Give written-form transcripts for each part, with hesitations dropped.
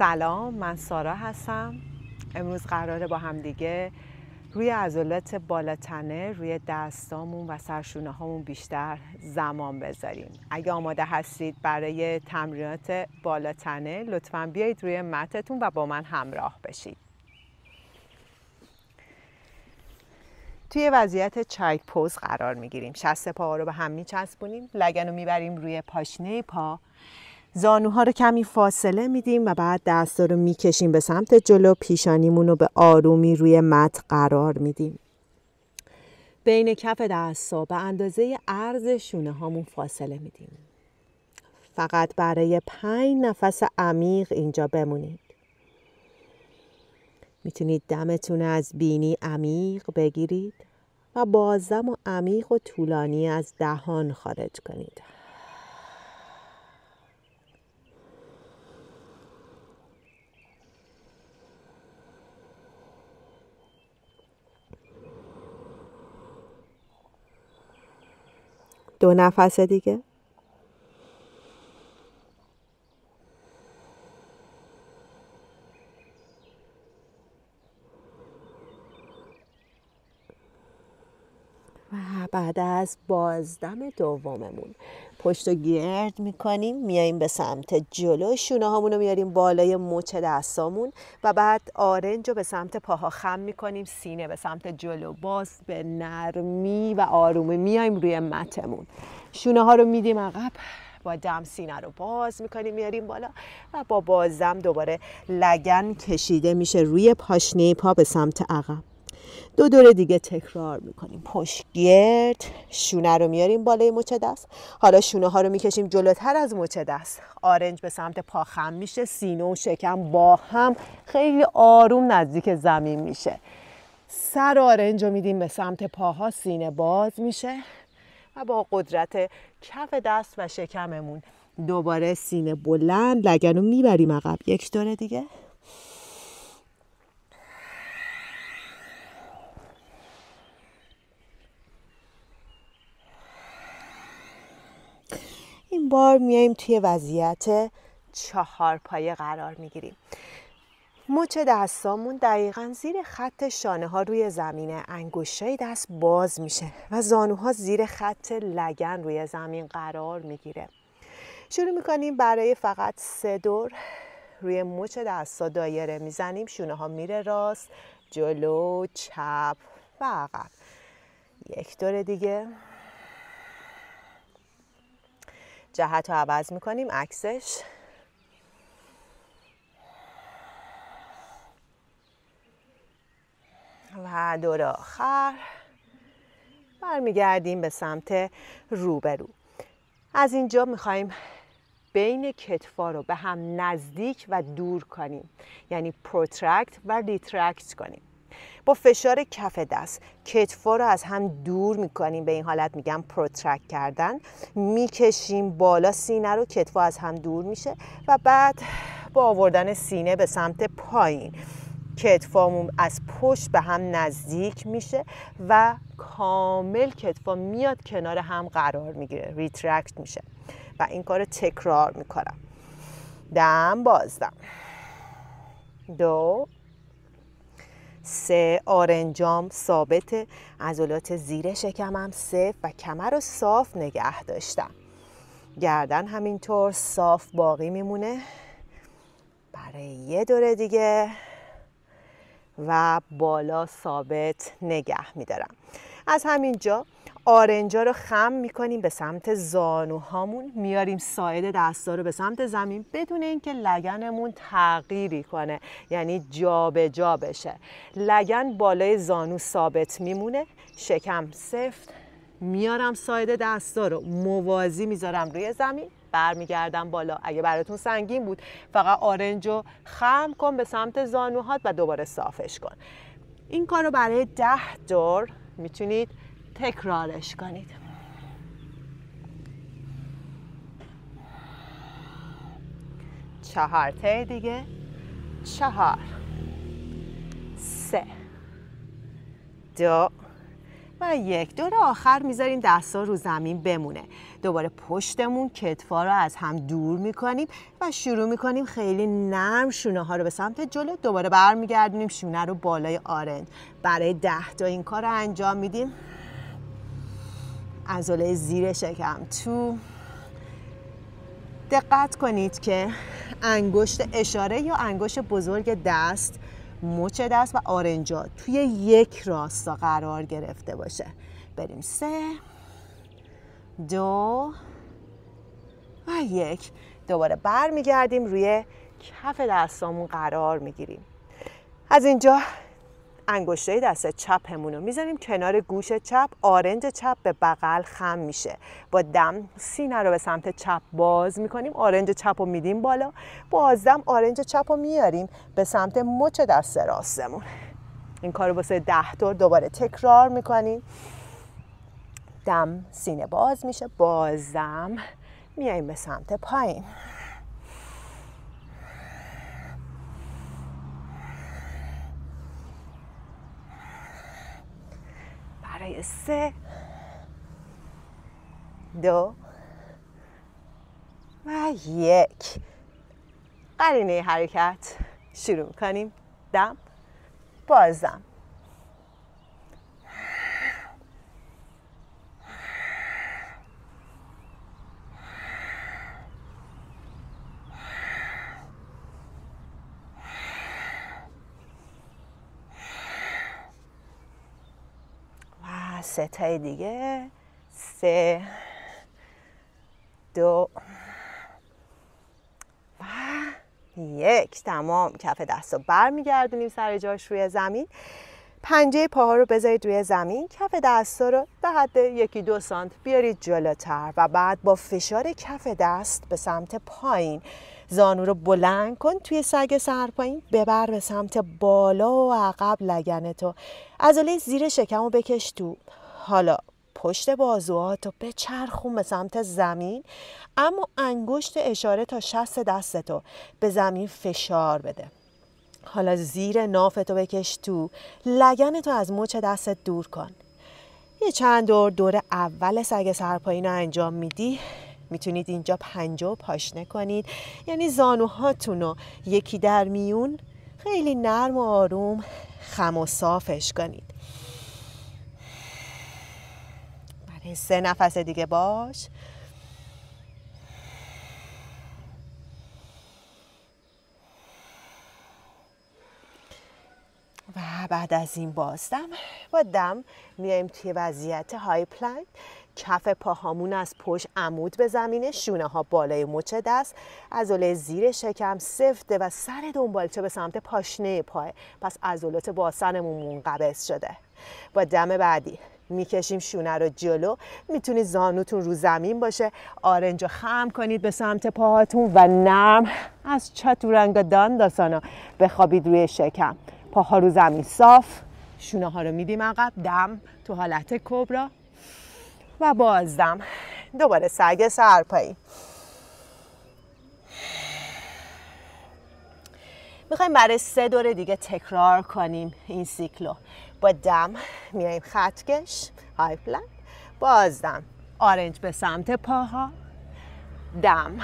سلام، من سارا هستم. امروز قراره با هم دیگه روی عضلات بالاتنه، روی دستامون و سرشونه هامون بیشتر زمان بذاریم. اگه آماده هستید برای تمرینات بالاتنه، لطفاً بیایید روی متتون و با من همراه بشید. توی وضعیت چایلد پوز قرار میگیریم. شست پاها رو به هم میچسبونیم، لگن رو میبریم روی پاشنه پا، زانوها رو کمی فاصله میدیم و بعد دستا رو میکشیم به سمت جلو، پیشانیمون رو به آرومی روی مت قرار میدیم. بین کف دستا به اندازه عرض شونه هامون فاصله میدیم. فقط برای 5 نفس عمیق اینجا بمونید. میتونید دمتون از بینی عمیق بگیرید و بازدم و عمیق و طولانی از دهان خارج کنید. دو نفس دیگه. و بعد از بازدم دوممون پشت رو گرد میکنیم، میاییم به سمت جلو، شونه هامون رو میاریم بالای مچ دستامون و بعد آرنج رو به سمت پاها خم میکنیم، سینه به سمت جلو، باز به نرمی و آرومی میاییم روی متمون، شونه ها رو میدیم عقب، با دم سینه رو باز میکنیم میاریم بالا و با بازدم دوباره لگن کشیده میشه روی پاشنه پا به سمت عقب. 2 دور دیگه تکرار میکنیم. پشت گرد، شونه رو میاریم بالای مچ دست. حالا شونه ها رو میکشیم جلوتر از مچ دست. آرنج به سمت پا خم میشه، سینه و شکم با هم خیلی آروم نزدیک زمین میشه. سر آرنج رو میدیم به سمت پاها، سینه باز میشه و با قدرت کف دست و شکممون دوباره سینه بلند، لگن رو میبریم عقب. 1 دور دیگه. این بار میایم توی وضعیت 4 پایه قرار میگیریم. مچ دستامون دقیقاً زیر خط شانه ها روی زمینه، انگشتای دست باز میشه و زانوها زیر خط لگن روی زمین قرار میگیره. شروع میکنیم برای فقط 3 دور روی مچ دستا دایره میزنیم، شونه ها میره راست، جلو، چپ و عقب. 1 دور دیگه. جهت رو عوض میکنیم، عکسش. و دور آخر برمیگردیم به سمت روبرو. از اینجا میخوایم بین کتفا رو به هم نزدیک و دور کنیم، یعنی پروترکت و ریترکت کنیم. با فشار کف دست کتفا رو از هم دور میکنیم، به این حالت میگم پروترکت کردن. میکشیم بالا سینه رو، کتفا از هم دور میشه و بعد با آوردن سینه به سمت پایین کتفامون از پشت به هم نزدیک میشه و کامل کتفا میاد کنار هم قرار میگیره، ریترکت میشه و این کار تکرار میکنم. دم، بازدم. 2 3. آرنجام ثابته، عضلات زیر شکمم صفر و کمر رو صاف نگه داشتم. گردن همینطور صاف باقی میمونه برای 1 دور دیگه و بالا ثابت نگه میدارم. از همینجا آرنجا رو خم میکنیم به سمت زانوهامون، میاریم ساعد دستا رو به سمت زمین بدون اینکه لگنمون تغییری کنه، یعنی جا به جا بشه. لگن بالای زانو ثابت میمونه، شکم سفت. میارم ساعد دستا رو موازی میذارم روی زمین، برمیگردم بالا. اگه براتون سنگین بود فقط آرنج رو خم کن به سمت زانوهات و دوباره صافش کن. این کار رو برای 10 دور میتونید تکرارش کنید. 4 تا دیگه. 4 3 2 و یک. دور آخر میذاریم دستا رو زمین بمونه. دوباره پشتمون کتفا رو از هم دور میکنیم و شروع میکنیم خیلی نرم شونه ها رو به سمت جلو. دوباره برمیگردونیم شونه رو بالای آرنج. برای 10 تا این کار رو انجام میدیم. عضله زیر شکم تو. دقت کنید که انگشت اشاره یا انگشت بزرگ دست، مچ دست و آرنجا توی یک راستا قرار گرفته باشه. بریم 3 2 و 1. دوباره برمیگردیم روی کف دستامون قرار میگیریم. از اینجا انگشتای دست چپمون رو میذاریم کنار گوش چپ. آرنج چپ به بغل خم میشه. با دم سینه رو به سمت چپ باز میکنیم. آرنج چپ رو میدیم بالا. بازدم آرنج چپ رو میاریم به سمت مچ دست راستمون. این کار رو واسه 10 تا دوباره تکرار میکنیم. دم سینه باز میشه. بازدم میاییم به سمت پایین. برای 3 2 و 1. قرینه حرکت شروع میکنیم. دم بازدم. و 3 تای دیگه. 3 2 و 1. تمام. کف دست رو برمیگردونیم سر جاش روی زمین. پنجه پاها رو بذارید روی زمین. کف دست رو به حد 1-2 سانت بیارید جلوتر و بعد با فشار کف دست به سمت پایین زانو رو بلند کن. توی سگ سرپایین ببر به سمت بالا و عقب لگنتو. عضله زیر شکم رو بکش تو. حالا پشت بازوهاتو بچرخون به سمت زمین، اما انگشت اشاره تا شست دستتو به زمین فشار بده. حالا زیر نافتو بکش تو. لگنتو از مچ دستت دور کن. یه چند دور اول سگ سرپایین رو انجام میدی. میتونید اینجا پنجه و پاشنه کنید، یعنی زانوهاتون رو یکی در میون خیلی نرم و آروم خم و صافش کنید. برای 3 نفس دیگه باش. و بعد از این بازدم با دم میایم توی وضعیت های پلانک. کف پاهامون از پشت عمود به زمینه، شونه ها بالای مچ دست، عضله زیر شکم سفته و سر دنبالچه به سمت پاشنه پای. پس عضلات باسنمون منقبض شده. با دم بعدی میکشیم شونه رو جلو. میتونید زانوتون رو زمین باشه. آرنج رو خم کنید به سمت پاهاتون و نرم از چاتورانگا دانداسانا بخوابید روی شکم. پاها رو زمین صاف. شونه ها رو میدیم عقب. دم تو حالت کبرا و بازدم. دوباره سگ سرپایین. میخوایم برای 3 دور دیگه تکرار کنیم این سیکلو. با دم میایم خطکش های پلانک. بازدم آرنج به سمت پاها. دم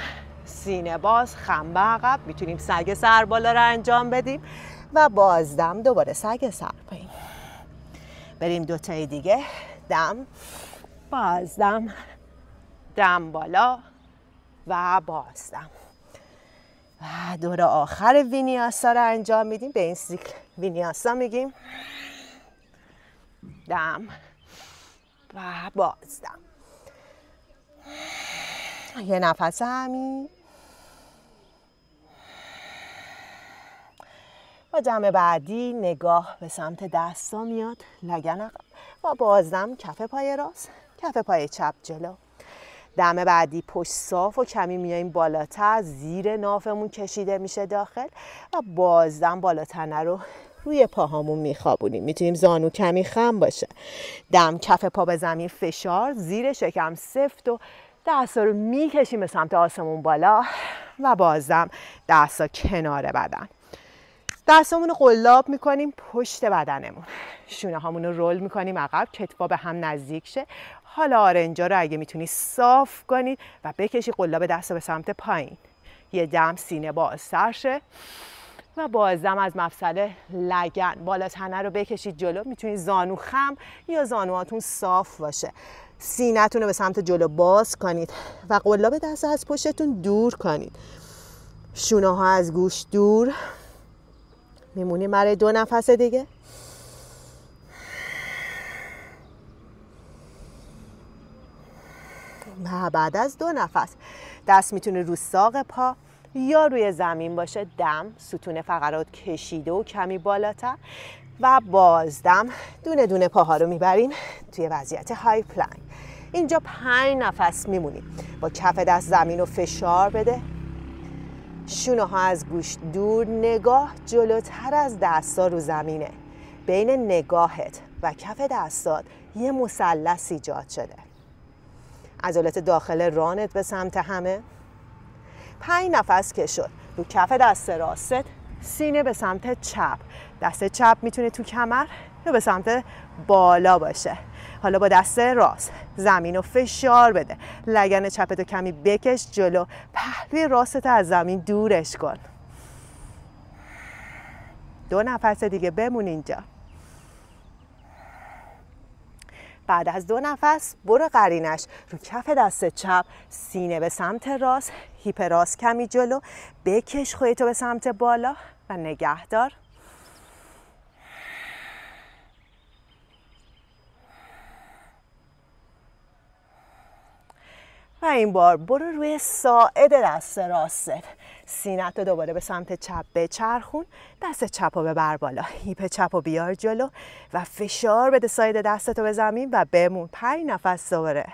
سینه باز خم به عقب. میتونیم سگ سر بالا رو انجام بدیم و بازدم دوباره سگ سرپایین. بریم 2 تای دیگه. دم بازدم. دم بالا و بازدم. و دور آخر وینیاسا رو انجام میدیم. به این سیکل وینیاسا میگیم. دم و بازدم. یه نفس عمیق. با دم بعدی نگاه به سمت دستا میاد. لگن عقب و بازدم کف پای راست، کف پای چپ جلو. دم بعدی پشت صاف و کمی میاییم بالاتر. زیر نافمون کشیده میشه داخل و بازدم بالا تنه رو روی پاهامون میخوابونیم. میتونیم زانو کمی خم باشه. دم کف پا به زمین فشار. زیر شکم سفت و دستا رو میکشیم به سمت آسمون بالا و بازدم دستا کنار بدن. دستامون رو قلاب میکنیم پشت بدنمون، شونه هامون رو رول میکنیم عقب، کتفا به هم نزدیک شه. حالا آرنجا رو اگه میتونی صاف کنید و بکشی قلاب دست به سمت پایین. یه دم سینه بازتر شه و بازدم از مفصل لگن بالا تنه رو بکشید جلو. میتونید زانو خم یا زانوهاتون صاف باشه. سینه‌تون رو به سمت جلو باز کنید و قلاب دست از پشتتون دور کنید. شونه ها از گوش دور. میمونیم برای 2 نفس دیگه. و بعد از 2 نفس دست میتونه رو ساق پا یا روی زمین باشه. دم ستون فقرات کشیده و کمی بالاتر و بازدم دونه دونه پاها رو میبرین توی وضعیت های پلانک. اینجا 5 نفس میمونیم. با کف دست زمین رو فشار بده. شونه ها از گوش دور. نگاه جلوتر از دستا رو زمینه. بین نگاهت و کف دستات یه مثلث ایجاد شده. عضلات داخل رانت به سمت همه. 5 نفس که شد. رو کف دست راست، سینه به سمت چپ. دست چپ میتونه تو کمر یا به سمت بالا باشه. حالا با دست راست زمین رو فشار بده. لگن چپتو کمی بکش جلو. پهلوی راستت از زمین دورش کن. 2 نفس دیگه بمون اینجا. بعد از 2 نفس برو قرینش رو کف دست چپ، سینه به سمت راست، هیپ راست کمی جلو. بکش خودتو به سمت بالا و نگهدار. و این بار برو روی ساعد دست راست. سینه‌تو دوباره به سمت چپ بچرخون. دست چپ رو ببر بالا. هیپ چپ رو بیار جلو و فشار بده ساعد دستتو به زمین و بمون. 5 نفس دوباره.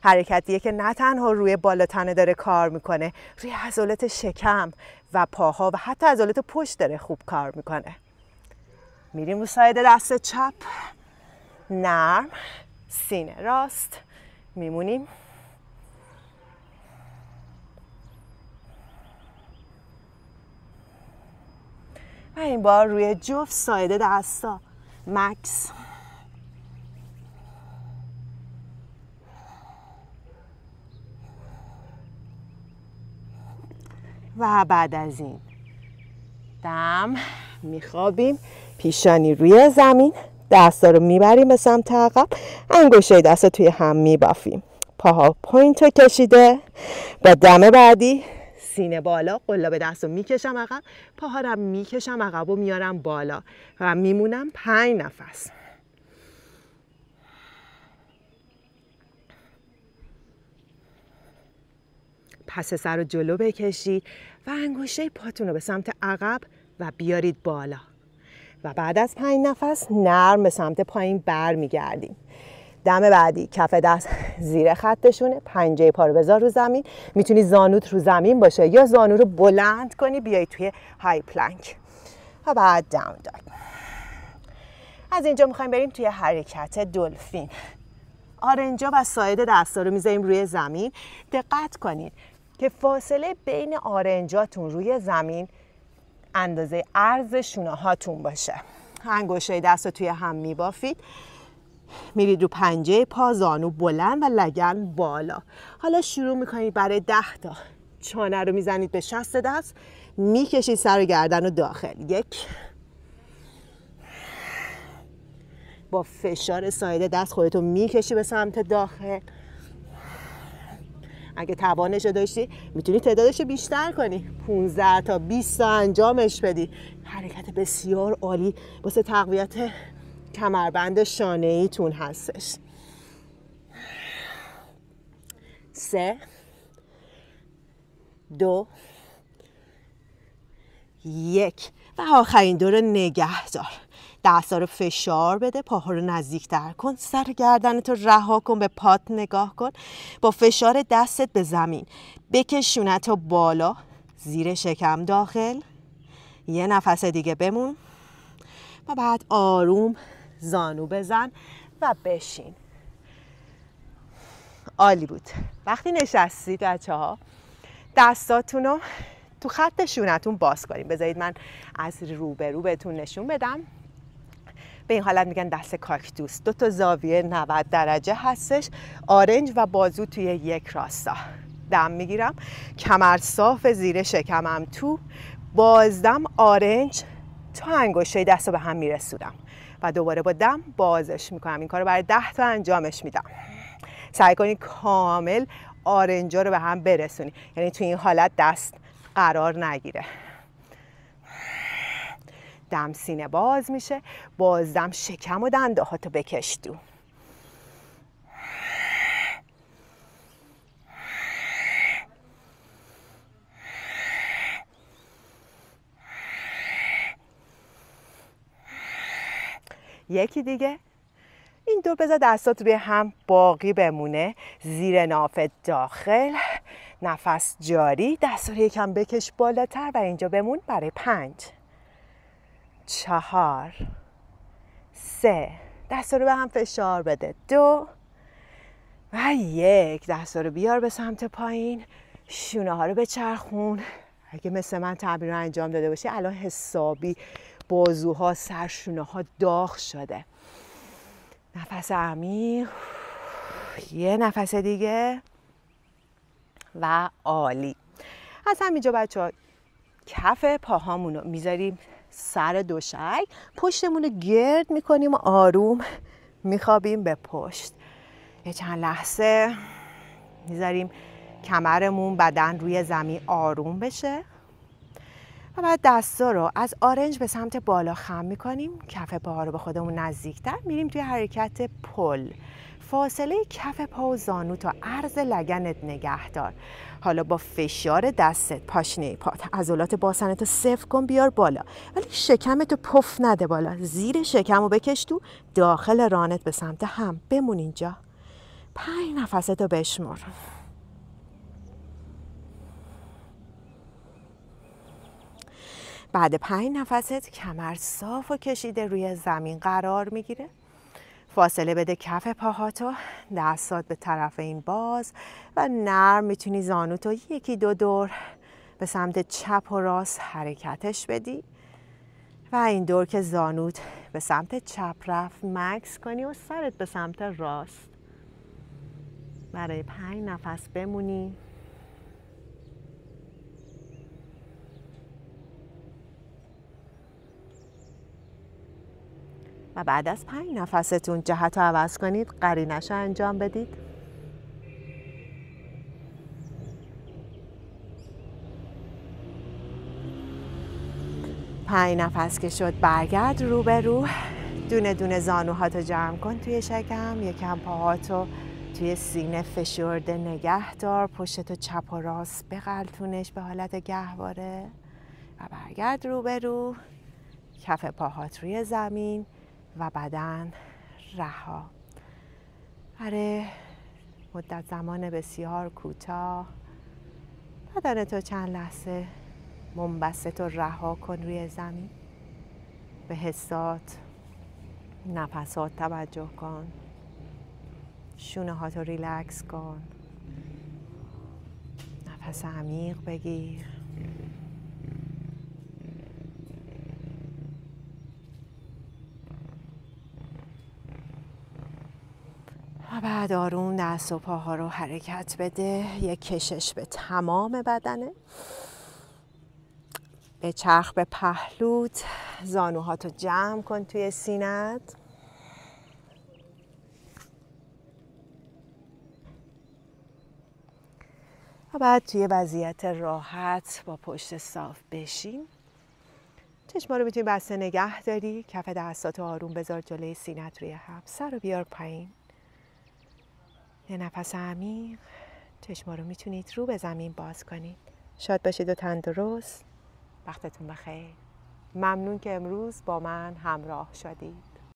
حرکتیه که نه تنها روی بالا تنه داره کار میکنه، روی عضلات شکم و پاها و حتی عضلات پشت داره خوب کار میکنه. میریم رو ساعد دست چپ. نرم. سینه راست. میمونیم. و این بار روی جفت ساعد دستا. مکس. و بعد از این دم میخوابیم. پیشانی روی زمین. دستا رو میبریم به سمت عقب. انگشتای دستا توی هم میبافیم. پاها پوینت رو کشیده. با دم بعدی سینه بالا. قلاب دست رو میکشم عقب. پاها رو میکشم عقب و میارم بالا و میمونم 5 نفس. پس سر رو جلو بکشید و انگشته پاتون رو به سمت عقب و بیارید بالا. و بعد از 5 نفس نرم به سمت پایین بر میگردیم. دم بعدی کف دست زیر خطشونه. پنجه پا رو بذار رو زمین. میتونی زانوت رو زمین باشه یا زانو رو بلند کنی بیای توی های پلانک. و بعد داون داگ. از اینجا میخوایم بریم توی حرکت دلفین. آرنجا و ساعد دستا رو میذاریم روی زمین. دقت کنید که فاصله بین آرنجاتون روی زمین اندازه عرض شونه هاتون باشه. انگشتای دست رو توی هم میبافید. میرید رو پنجه پا، زانو بلند و لگن بالا. حالا شروع میکنید برای 10 تا. چانه رو میزنید به شست دست. میکشید سر و گردن رو داخل. 1. با فشار ساعد دست خودتو میکشی به سمت داخل. اگه توانش داشتی میتونی تعدادش بیشتر کنی. 15 تا 20 تا انجامش بدی. حرکت بسیار عالی واسه تقویت کمربند شانه ایتون هستش. 3 2 1 و آخرین دور نگه دار. دستا رو فشار بده. پاها رو نزدیک‌تر کن. سر گردنت رو رها کن. به پات نگاه کن. با فشار دستت به زمین بکش شونت رو بالا. زیر شکم داخل. 1 نفس دیگه بمون. و بعد آروم زانو بزن و بشین. عالی بود. وقتی نشستید بچه‌ها دستاتون رو تو خط شونتون باز کنیم. بذارید من از روبرو بهتون نشون بدم. به این حالت میگن دست کاکتوس. 2 تا زاویه 90 درجه هستش، آرنج و بازو توی یک راستا. دم میگیرم، کمر صاف، زیر شکمم تو، بازدم آرنج تا انگشته دست رو به هم میرسونم و دوباره با دم بازش میکنم. این کار رو برای 10 تا انجامش میدم. سعی کنید کامل آرنجا رو به هم برسونید، یعنی توی این حالت دست قرار نگیره. دم سینه باز میشه، بازدم شکم و دندهاتو بکش تو. یکی دیگه. این دور بذار دستات روی هم باقی بمونه، زیر نافت داخل، نفس جاری، دستا رو یکم بکش بالاتر و اینجا بمون برای 5 4 3. دستا رو به هم فشار بده. 2 و 1. دستا رو بیار به سمت پایین، شونه ها رو بچرخون. اگه مثل من تمرین رو انجام داده باشی الان حسابی بازوها، سرشونه ها داغ شده. نفس عمیق، یه نفس دیگه و عالی. از همینجا بچه‌ها کف پاهامون رو میذاریم سر دوشک، پشتمون رو گرد میکنیم و آروم میخوابیم به پشت. یه چند لحظه میذاریم کمرمون، بدن روی زمین آروم بشه و بعد دستا رو از آرنج به سمت بالا خم میکنیم، کف پاها رو به خودمون نزدیکتر میریم توی حرکت پل. فاصله کف پا و زانو تا عرض لگنت نگه دار. حالا با فشار دستت پاشنه پات عضلات باسنت رو صفر کن، بیار بالا، ولی شکمت رو پف نده بالا. زیر شکم رو بکش تو، داخل رانت به سمت هم بمون اینجا. 5 نفست رو بشمر. بعد 5 نفست کمر صاف و کشیده روی زمین قرار میگیره. فاصله بده کف پاهاتو، دستات به طرف این باز و نرم میتونی زانوتو 1-2 دور به سمت چپ و راست حرکتش بدی و این دور که زانوت به سمت چپ رفت مکس کنی و سرت به سمت راست. برای 5 نفس بمونی. و بعد از 5 نفستون جهت رو عوض کنید، قرینش رو انجام بدید. پنج نفس که شد برگرد رو به رو، دونه دونه زانوهاتو جمع کن توی شکم، یکم پاهاتو توی سینه فشرده نگه دار، پشتتو چپ و راست بغلتونش به حالت گهواره و برگرد رو به رو، کف پاهات روی زمین و بدن رها. برای مدت زمان بسیار کوتاه بدنتو چند لحظه منبسط و رها کن روی زمین. به حسات، نفسات توجه کن، شونه هاتو ریلکس کن، نفس عمیق بگیر و بعد آروم دست و پاها رو حرکت بده. یک کشش به تمام بدنه، به چرخ به پهلوت، زانوهاتو جمع کن توی سینت و بعد توی وضعیت راحت با پشت صاف بشین. چشما رو میتونی بسته نگه داری، کف دستاتو آروم بذار جلوی سینت روی هم، سر رو بیار پایین. یه نفس عمیق. چشما رو میتونید رو به زمین باز کنید. شاد باشید و تندرست. وقتتون بخیر. ممنون که امروز با من همراه شدید.